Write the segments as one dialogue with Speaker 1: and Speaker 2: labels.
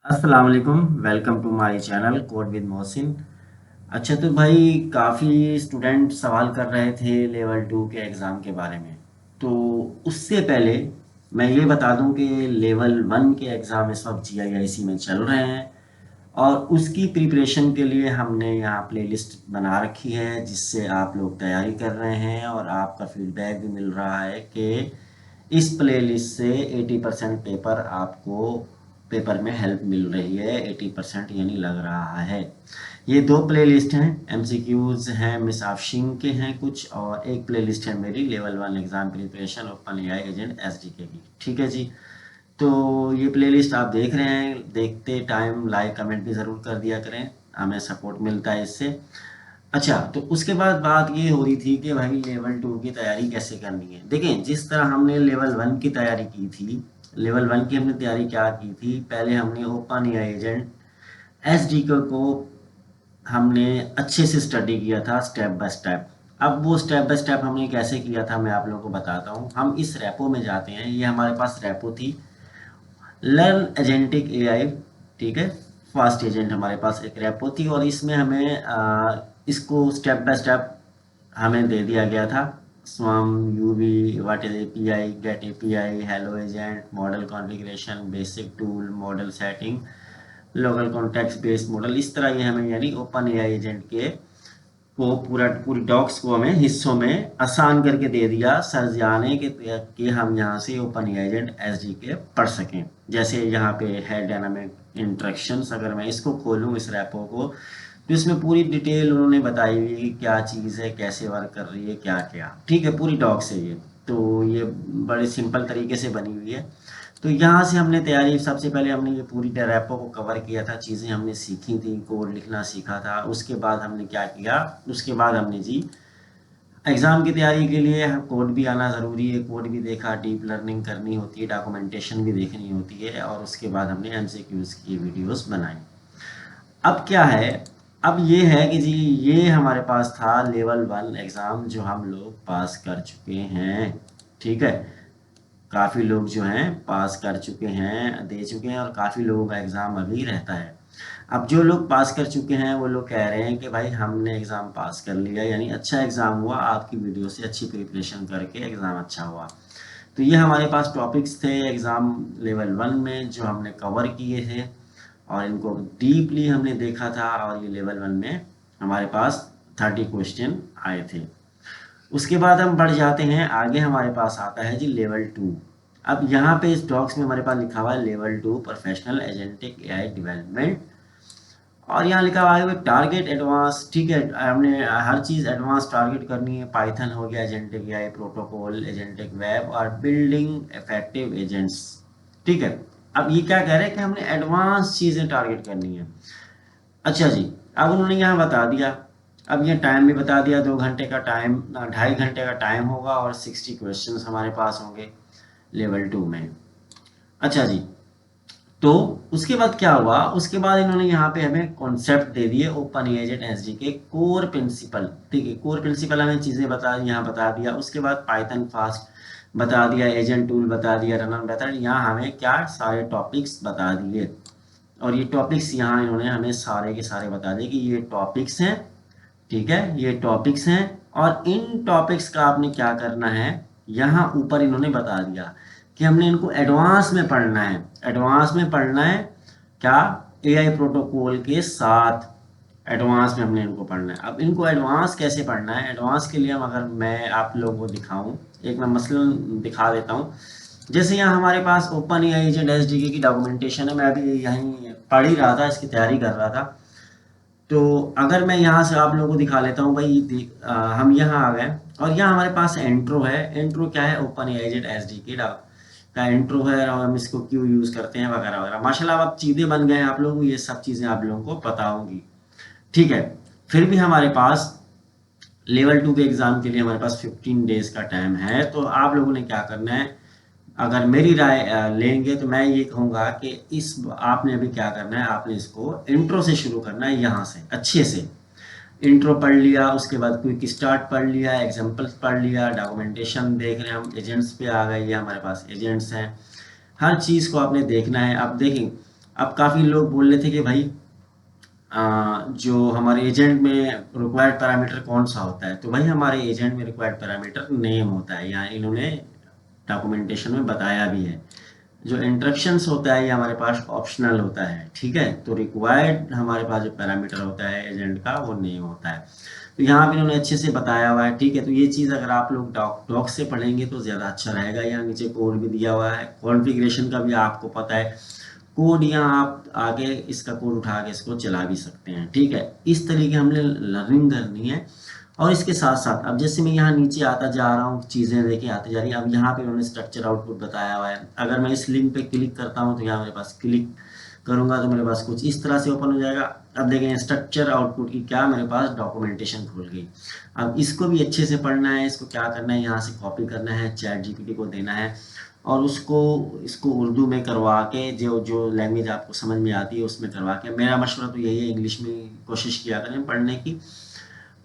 Speaker 1: अस्सलाम वालेकुम। Welcome to my channel code with Mohsin. अच्छा, तो भाई काफ़ी स्टूडेंट सवाल कर रहे थे लेवल 2 के एग्ज़ाम के बारे में। तो उससे पहले मैं ये बता दूं कि लेवल 1 के एग्ज़ाम इस वक्त GIIC में चल रहे हैं और उसकी प्रिपरेशन के लिए हमने यहाँ प्लेलिस्ट बना रखी है जिससे आप लोग तैयारी कर रहे हैं और आपका फीडबैक भी मिल रहा है कि इस प्लेलिस्ट से 80% पेपर आपको पेपर में हेल्प मिल रही है। 80% यानी लग रहा है। ये दो प्लेलिस्ट हैं, MCQs हैं, मिस आफशीन के हैं कुछ, और एक प्लेलिस्ट है मेरी level 1 exam preparation open AI agent SDK की। ठीक है जी। तो ये प्लेलिस्ट आप देख रहे हैं, देखते टाइम लाइक कमेंट भी ज़रूर कर दिया करें, हमें सपोर्ट मिलता है इससे। अच्छा, तो उसके बाद बात ये हो रही थी कि भाई लेवल 2 की तैयारी कैसे करनी है। देखें, जिस तरह हमने लेवल 1 की तैयारी की थी, लेवल 1 की हमने तैयारी क्या की थी, पहले हमने ओपन AI एजेंट SDK को हमने अच्छे से स्टडी किया था स्टेप बाय स्टेप। अब वो स्टेप बाय स्टेप हमने कैसे किया था मैं आप लोगों को बताता हूँ। हम इस रेपो में जाते हैं, ये हमारे पास रेपो थी लर्न एजेंटिक AI। ठीक है, फास्ट एजेंट हमारे पास एक रेपो थी और इसमें हमें इसको स्टेप बाय स्टेप हमें दे दिया गया था। Swarm, UV, what is API, get API, hello agent, model configuration, basic tool, model setting, local context based model. इस तरह ये हमें यानी ओपन AI एजेंट के को पूरी डॉक्स को हमें हिस्सों में आसान करके दे दिया सर जाने के कि हम यहाँ से ओपन एजेंट SDK पढ़ सकें। जैसे यहाँ पे है डायनामिक इंटरेक्शंस, अगर मैं इसको खोलूँ इस रेपो को, तो इसमें पूरी डिटेल उन्होंने बताई हुई है क्या चीज़ है, कैसे वर्क कर रही है, क्या क्या। ठीक है, पूरी डॉक्स है ये। तो ये बड़े सिंपल तरीके से बनी हुई है। तो यहाँ से हमने तैयारी, सबसे पहले हमने ये पूरी रेपो को कवर किया था, चीज़ें हमने सीखी थी, कोड लिखना सीखा था। उसके बाद हमने क्या किया, उसके बाद हमने जी एग्ज़ाम की तैयारी के लिए कोड भी आना ज़रूरी है, कोड भी देखा, डीप लर्निंग करनी होती है, डॉक्यूमेंटेशन भी देखनी होती है, और उसके बाद हमने MCQs की वीडियोस बनाई। अब क्या है, अब ये है कि जी ये हमारे पास था लेवल 1 एग्ज़ाम जो हम लोग पास कर चुके हैं। ठीक है, काफ़ी लोग जो हैं पास कर चुके हैं, दे चुके हैं, और काफ़ी लोगों का एग्ज़ाम अभी रहता है। अब जो लोग पास कर चुके हैं वो लोग कह रहे हैं कि भाई हमने एग्ज़ाम पास कर लिया, यानी अच्छा एग्ज़ाम हुआ, आपकी वीडियो से अच्छी प्रिपरेशन करके एग्ज़ाम अच्छा हुआ। तो ये हमारे पास टॉपिक्स थे एग्ज़ाम लेवल 1 में जो हमने कवर किए थे और इनको डीपली हमने देखा था, और ये लेवल 1 में हमारे पास 30 क्वेश्चन आए थे। उसके बाद हम बढ़ जाते हैं आगे, हमारे पास आता है जी लेवल 2। अब यहाँ पे इस डॉक्स में हमारे पास लिखा हुआ है level 2 professional agentic AI development, और यहाँ लिखा हुआ है टारगेट एडवांस। ठीक है, हमने हर चीज़ एडवांस टारगेट करनी है। पाइथन हो गया, agentic AI protocol, agentic web, और बिल्डिंग इफेक्टिव एजेंट्स। ठीक है, अब ये क्या कह रहे हैं कि हमने एडवांस चीज़ें टारगेट करनी है। अच्छा जी, अब उन्होंने यहाँ बता दिया, अब ये टाइम भी बता दिया, 2 घंटे का टाइम, 2.5 घंटे का टाइम होगा, और 60 क्वेश्चंस हमारे पास होंगे लेवल 2 में। अच्छा जी, तो उसके बाद क्या हुआ, उसके बाद इन्होंने यहाँ पे हमें कॉन्सेप्ट दे दिए ओपन एजेंट एसडी के कोर प्रिंसिपल। ठीक है, कोर प्रिंसिपल हमें चीज़ें यहाँ बता दिया। उसके बाद पाइथन फास्ट बता दिया, एजेंट टूल बता दिया, रनर मेथड, यहाँ हमें क्या सारे टॉपिक्स बता दिए। और ये टॉपिक्स यहाँ इन्होंने हमें सारे के सारे बता दिए कि ये टॉपिक्स हैं। ठीक है, ये टॉपिक्स हैं, और इन टॉपिक्स का आपने क्या करना है, यहाँ ऊपर इन्होंने बता दिया कि हमने इनको एडवांस में पढ़ना है। एडवांस में पढ़ना है क्या, AI प्रोटोकॉल के साथ एडवांस में हमने इनको पढ़ना है। अब इनको एडवांस कैसे पढ़ना है, एडवांस के लिए हम अगर मैं आप लोगों को दिखाऊं, एक मैं मसलन दिखा देता हूं। जैसे यहाँ हमारे पास ओपन AI एजेंट SDK की डॉक्यूमेंटेशन है, मैं अभी यहीं पढ़ ही रहा था, इसकी तैयारी कर रहा था। तो अगर मैं यहाँ से आप लोगों को दिखा लेता हूँ भाई, हम यहाँ आ गए, और यहाँ हमारे पास इंट्रो है। इंट्रो क्या है, ओपन एजेंट SDK का इंट्रो है, और हम इसको क्यों यूज़ करते हैं वगैरह वगैरह। माशाल्लाह अब चीज़ें बन गए हैं, आप लोगों को ये सब चीज़ें आप लोगों को पता होंगी। ठीक है, फिर भी हमारे पास लेवल 2 के एग्ज़ाम के लिए हमारे पास 15 डेज का टाइम है। तो आप लोगों ने क्या करना है, अगर मेरी राय लेंगे तो मैं ये कहूँगा कि इस आपने अभी क्या करना है, आपने इसको इंट्रो से शुरू करना है, यहाँ से अच्छे से इंट्रो पढ़ लिया, उसके बाद क्विक स्टार्ट पढ़ लिया, एग्जांपल्स पढ़ लिया, डॉक्यूमेंटेशन देख रहे हैं, हम एजेंट्स पे आ गए, ये हमारे पास एजेंट्स हैं। हर चीज़ को आपने देखना है। अब देखें, अब काफ़ी लोग बोल रहे थे कि भाई जो हमारे एजेंट में रिक्वायर्ड पैरामीटर कौन सा होता है, तो भाई हमारे एजेंट में रिक्वायर्ड पैरामीटर नेम होता है, यहाँ इन्होंने डॉक्यूमेंटेशन में बताया भी है। जो इंस्ट्रक्शंस होता है ये हमारे पास ऑप्शनल होता है, ठीक है। तो रिक्वायर्ड हमारे पास जो पैरामीटर होता है एजेंट का वो नेम होता है। तो यहाँ पे इन्होंने अच्छे से बताया हुआ है, ठीक है। तो ये चीज़ अगर आप लोग डॉक से पढ़ेंगे तो ज़्यादा अच्छा रहेगा। यहाँ नीचे कोड भी दिया हुआ है, कॉन्फ़िगरेशन का भी आपको पता है। कोड यहाँ आप आगे इसका कोड उठा के इसको चला भी सकते हैं, ठीक है। इस तरीके हमने लर्निंग करनी है। और इसके साथ साथ अब जैसे मैं यहाँ नीचे आता जा रहा हूँ, चीज़ें देखे आती जा रही हैं। अब यहाँ पे उन्होंने स्ट्रक्चर आउटपुट बताया हुआ है। अगर मैं इस लिंक पे क्लिक करता हूँ तो यहाँ मेरे पास क्लिक करूँगा तो मेरे पास कुछ इस तरह से ओपन हो जाएगा। अब देखें स्ट्रक्चर आउटपुट की क्या मेरे पास डॉक्यूमेंटेशन खुल गई। अब इसको भी अच्छे से पढ़ना है। इसको क्या करना है, यहाँ से कॉपी करना है, चैट जीपीटी को देना है और इसको उर्दू में करवा के, जो जो लैंग्वेज आपको समझ में आती है उसमें करवा के, मेरा मशवरा तो यही है इंग्लिश में कोशिश किया करें पढ़ने की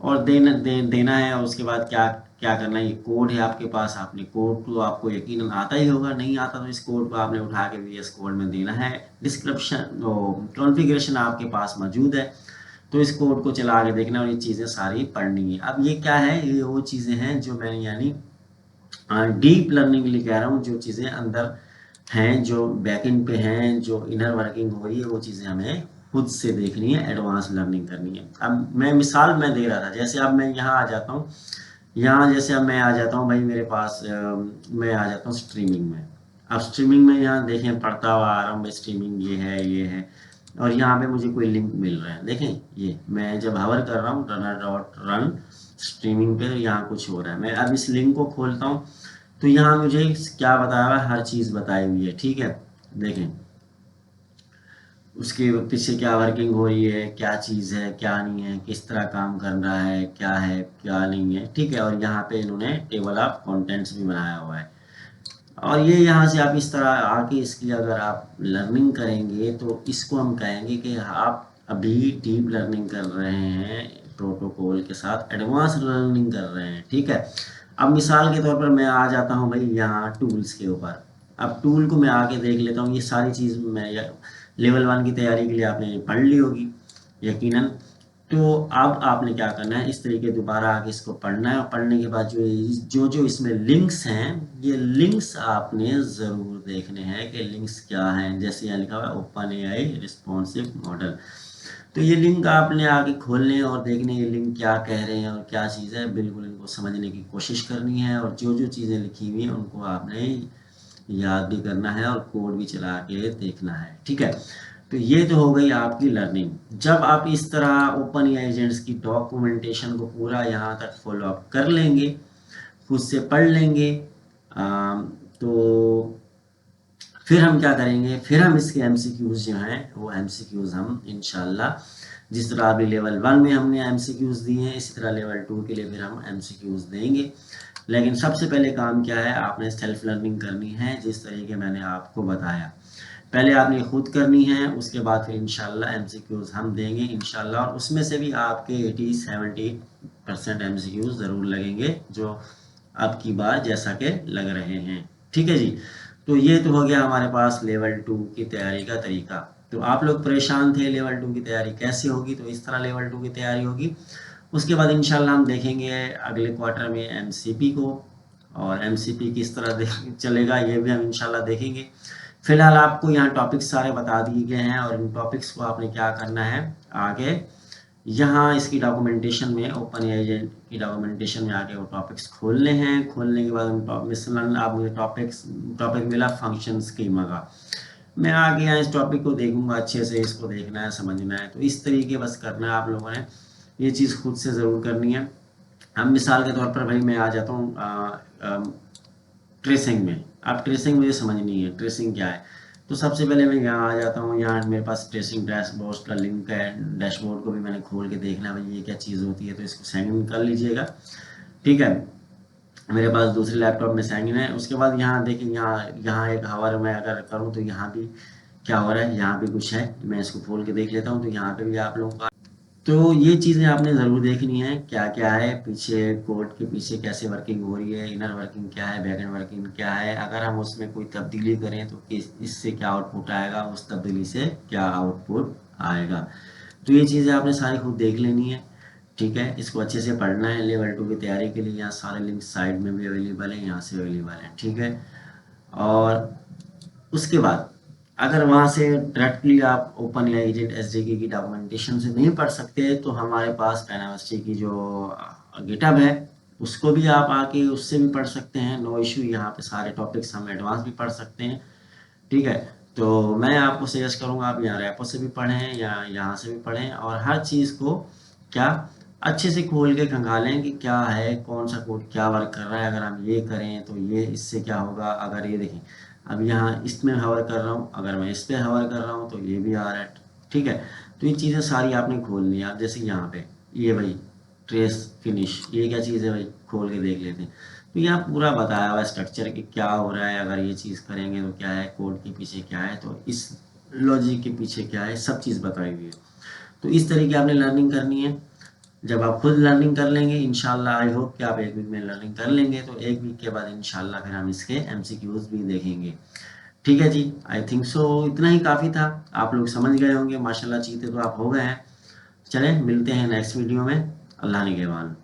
Speaker 1: और देना है। और उसके बाद क्या क्या करना है, ये कोड है आपके पास, आपने कोड तो आपको यकीनन आता ही होगा, नहीं आता तो इस कोड को आपने उठा के VS कोड में देना है। डिस्क्रिप्शन कॉन्फ़िगरेशन आपके पास मौजूद है, तो इस कोड को चला के देखना और ये चीज़ें सारी पढ़नी है। अब ये क्या है, ये वो चीज़ें हैं जो मैंने यानी डीप लर्निंग के लिए कह रहा हूँ, जो चीज़ें अंदर हैं, जो बैकएंड पे हैं, जो इनर वर्किंग हो रही है, वो चीज़ें हमें खुद से देखनी है, एडवांस लर्निंग करनी है। अब मैं मिसाल मैं दे रहा था, जैसे अब मैं यहाँ आ जाता हूँ, यहाँ जैसे अब मैं आ जाता हूँ भाई मेरे पास मैं आ जाता हूँ स्ट्रीमिंग में। अब स्ट्रीमिंग में यहाँ देखें पढ़ता हुआ आ रहा हूँ भाई, स्ट्रीमिंग ये है और यहाँ पे मुझे कोई लिंक मिल रहा है। देखें ये मैं जब हवर कर रहा हूँ रन स्ट्रीमिंग पे, तो यहाँ कुछ हो रहा है। मैं अब इस लिंक को खोलता हूँ तो यहाँ मुझे क्या बताया हुआ है, हर चीज़ बताई हुई है, ठीक है। देखें उसके पीछे क्या वर्किंग हो रही है, क्या चीज़ है, क्या नहीं है, किस तरह काम कर रहा है क्या नहीं है, ठीक है। और यहाँ पे इन्होंने टेबल ऑफ कंटेंट्स भी बनाया हुआ है। और ये यहाँ से आप इस तरह आके इसकी अगर आप लर्निंग करेंगे तो इसको हम कहेंगे कि आप अभी डीप लर्निंग कर रहे हैं, प्रोटोकॉल के साथ एडवांस लर्निंग कर रहे हैं, ठीक है। अब मिसाल के तौर पर मैं आ जाता हूँ भाई यहाँ टूल्स के ऊपर। अब टूल को मैं आके देख लेता हूँ। ये सारी चीज़ मैं लेवल 1 की तैयारी के लिए आपने पढ़ ली होगी यकीनन। तो अब आपने क्या करना है, इस तरीके दोबारा आके इसको पढ़ना है और पढ़ने के बाद जो इसमें लिंक्स हैं, ये लिंक्स आपने ज़रूर देखने हैं कि लिंक्स क्या हैं। जैसे यहाँ लिखा हुआ है ओपन एआई रिस्पॉन्सिव मॉडल, तो ये लिंक आपने आके खोलने और देखने ये लिंक क्या कह रहे हैं और क्या चीज़ है, बिल्कुल इनको समझने की कोशिश करनी है। और जो जो चीज़ें लिखी हुई हैं उनको आपने याद भी करना है और कोड भी चला के देखना है, ठीक है। तो ये तो हो गई आपकी लर्निंग। जब आप इस तरह ओपन एआई एजेंट्स की डॉक्यूमेंटेशन को पूरा यहाँ तक फॉलो अप कर लेंगे, खुद से पढ़ लेंगे, तो फिर हम क्या करेंगे, फिर हम इसके एमसीक्यूज जो हैं वो एमसीक्यूज हम इंशाल्लाह, जिस तरह अभी लेवल 1 में हमने एमसीक्यूज दिए हैं, इसी तरह लेवल 2 के लिए फिर हम एमसीक्यूज देंगे। लेकिन सबसे पहले काम क्या है, आपने सेल्फ लर्निंग करनी है जिस तरीके मैंने आपको बताया। पहले आपने खुद करनी है, उसके बाद फिर इंशाल्लाह एमसीक्यूज हम देंगे इंशाल्लाह। और उसमें से भी आपके 80-70% एमसीक्यूज ज़रूर लगेंगे, जो अब की बार जैसा कि लग रहे हैं, ठीक है जी। तो ये तो हो गया हमारे पास लेवल 2 की तैयारी का तरीका। तो आप लोग परेशान थे लेवल 2 की तैयारी कैसे होगी, तो इस तरह लेवल 2 की तैयारी होगी। उसके बाद इंशाल्लाह हम देखेंगे अगले क्वार्टर में एमसीपी को, और एमसीपी किस तरह चलेगा ये भी हम इंशाल्लाह देखेंगे। फिलहाल आपको यहाँ टॉपिक्स सारे बता दिए गए हैं और इन टॉपिक्स को आपने क्या करना है आगे, यहाँ इसकी डॉक्यूमेंटेशन में ओपन एआई की डॉक्यूमेंटेशन में आके वो टॉपिक्स खोलने हैं। खोलने के बाद उन मिसलन आप मुझे टॉपिक मिला फंक्शन स्कीमा का, मैं आगे यहाँ इस टॉपिक को देखूंगा, अच्छे से इसको देखना है, समझना है। तो इस तरीके बस करना है आप लोगों ने, ये चीज़ खुद से ज़रूर करनी है। हम मिसाल के तौर पर भाई मैं आ जाता हूँ ट्रेसिंग में। अब ट्रेसिंग मुझे समझनी है, ट्रेसिंग क्या है। तो सबसे पहले मैं यहाँ आ जाता हूँ, यहाँ मेरे पास ट्रेसिंग डैशबोर्ड का लिंक है, डैशबोर्ड को भी मैंने खोल के देखना भाई ये क्या चीज़ होती है, तो इसको साइन इन कर लीजिएगा, ठीक है। मेरे पास दूसरे लैपटॉप में साइन इन है। उसके बाद यहाँ देखिए, यहाँ एक हावर मैं अगर करूँ तो यहाँ भी क्या हो रहा है, यहाँ भी कुछ है, मैं इसको खोल के देख लेता हूँ। तो यहाँ पे भी आप लोगों का तो ये चीज़ें आपने ज़रूर देखनी है, क्या क्या है पीछे, कोड के पीछे कैसे वर्किंग हो रही है, इनर वर्किंग क्या है, बैक एंड वर्किंग क्या है, अगर हम उसमें कोई तब्दीली करें तो इससे क्या आउटपुट आएगा, उस तब्दीली से क्या आउटपुट आएगा। तो ये चीज़ें आपने सारी खुद देख लेनी है, ठीक है। इसको अच्छे से पढ़ना है लेवल 2 की तैयारी के लिए। यहाँ सारे लिंक साइड में भी अवेलेबल है, यहाँ से अवेलेबल है, ठीक है। और उसके बाद अगर वहाँ से डायरेक्टली आप ओपन या एजेंट एसडीके की डॉक्यूमेंटेशन से नहीं पढ़ सकते तो हमारे पास डायनामिस्टी की जो गिटहब है उसको भी आप आके उससे भी पढ़ सकते हैं, नो इशू। यहाँ पे सारे टॉपिक्स हम एडवांस भी पढ़ सकते हैं, ठीक है। तो मैं आपको सजेस्ट करूँगा आप यहाँ रैपो से भी पढ़ें या यहाँ से भी पढ़ें, और हर चीज़ को क्या अच्छे से खोल के खंगालें कि क्या है, कौन सा कोड क्या वर्क कर रहा है, अगर हम ये करें तो ये इससे क्या होगा। अगर ये देखें अब यहाँ इसमें हवर कर रहा हूँ, अगर मैं इस पर हवर कर रहा हूँ तो ये भी आ रहा है, ठीक है। तो ये चीज़ें सारी आपने खोलनी है। आप जैसे यहाँ पे ये भाई ट्रेस फिनिश, ये क्या चीज़ है भाई, खोल के देख लेते हैं। तो यहाँ पूरा बताया हुआ है स्ट्रक्चर कि क्या हो रहा है, अगर ये चीज़ करेंगे तो क्या है, कोड के पीछे क्या है, तो इस लॉजिक के पीछे क्या है, सब चीज़ बताई हुई है। तो इस तरीके आपने लर्निंग करनी है। जब आप खुद लर्निंग कर लेंगे इंशाल्लाह, आई होप कि आप एक वीक में लर्निंग कर लेंगे, तो एक वीक के बाद इंशाल्लाह फिर हम इसके एमसीक्यूज भी देखेंगे, ठीक है जी। आई थिंक सो इतना ही काफ़ी था, आप लोग समझ गए होंगे माशाल्लाह, चीज़ें तो आप हो गए हैं। चलें मिलते हैं नेक्स्ट वीडियो में, अल्लाह निगहबान।